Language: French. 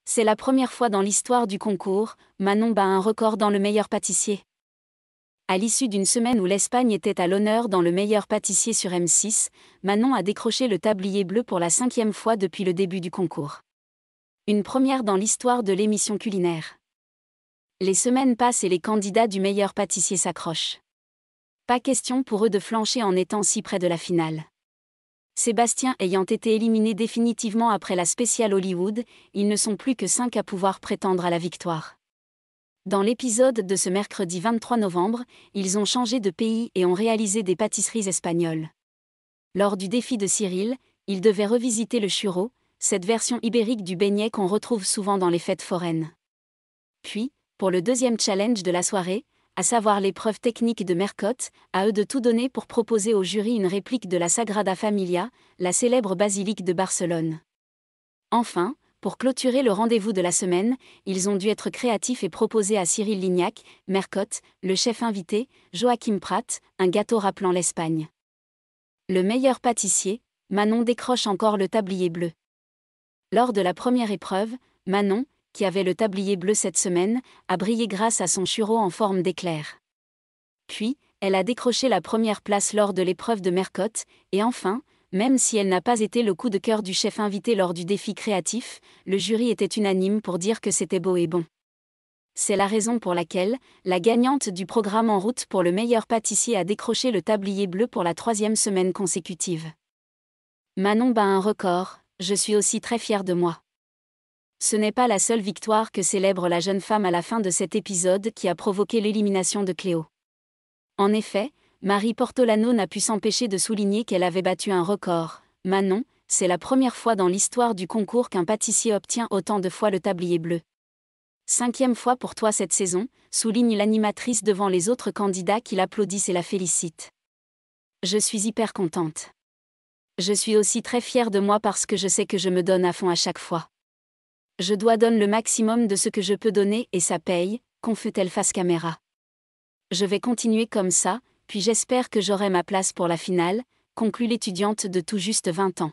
C'est la première fois dans l'histoire du concours, Manon bat un record dans le meilleur pâtissier. À l'issue d'une semaine où l'Espagne était à l'honneur dans le meilleur pâtissier sur M6, Manon a décroché le tablier bleu pour la 5e fois depuis le début du concours. Une première dans l'histoire de l'émission culinaire. Les semaines passent et les candidats du meilleur pâtissier s'accrochent. Pas question pour eux de flancher en étant si près de la finale. Sébastien ayant été éliminé définitivement après la spéciale Hollywood, ils ne sont plus que 5 à pouvoir prétendre à la victoire. Dans l'épisode de ce mercredi 23 novembre, ils ont changé de pays et ont réalisé des pâtisseries espagnoles. Lors du défi de Cyril, ils devaient revisiter le churro, cette version ibérique du beignet qu'on retrouve souvent dans les fêtes foraines. Puis, pour le deuxième challenge de la soirée, à savoir l'épreuve technique de Mercotte, à eux de tout donner pour proposer au jury une réplique de la Sagrada Familia, la célèbre basilique de Barcelone. Enfin, pour clôturer le rendez-vous de la semaine, ils ont dû être créatifs et proposer à Cyril Lignac, Mercotte, le chef invité, Joachim Prat, un gâteau rappelant l'Espagne. Le meilleur pâtissier, Manon décroche encore le tablier bleu. Lors de la première épreuve, Manon, qui avait le tablier bleu cette semaine, a brillé grâce à son churro en forme d'éclair. Puis, elle a décroché la première place lors de l'épreuve de Mercotte, et enfin, même si elle n'a pas été le coup de cœur du chef invité lors du défi créatif, le jury était unanime pour dire que c'était beau et bon. C'est la raison pour laquelle, la gagnante du programme En route pour le meilleur pâtissier a décroché le tablier bleu pour la 3e semaine consécutive. Manon bat un record, je suis aussi très fière de moi. Ce n'est pas la seule victoire que célèbre la jeune femme à la fin de cet épisode qui a provoqué l'élimination de Cléo. En effet, Marie Portolano n'a pu s'empêcher de souligner qu'elle avait battu un record. Manon, c'est la première fois dans l'histoire du concours qu'un pâtissier obtient autant de fois le tablier bleu. 5e fois pour toi cette saison, souligne l'animatrice devant les autres candidats qui l'applaudissent et la félicitent. Je suis hyper contente. Je suis aussi très fière de moi parce que je sais que je me donne à fond à chaque fois. Je dois donner le maximum de ce que je peux donner et ça paye, confie-t-elle face caméra. Je vais continuer comme ça, puis j'espère que j'aurai ma place pour la finale, conclut l'étudiante de tout juste 20 ans.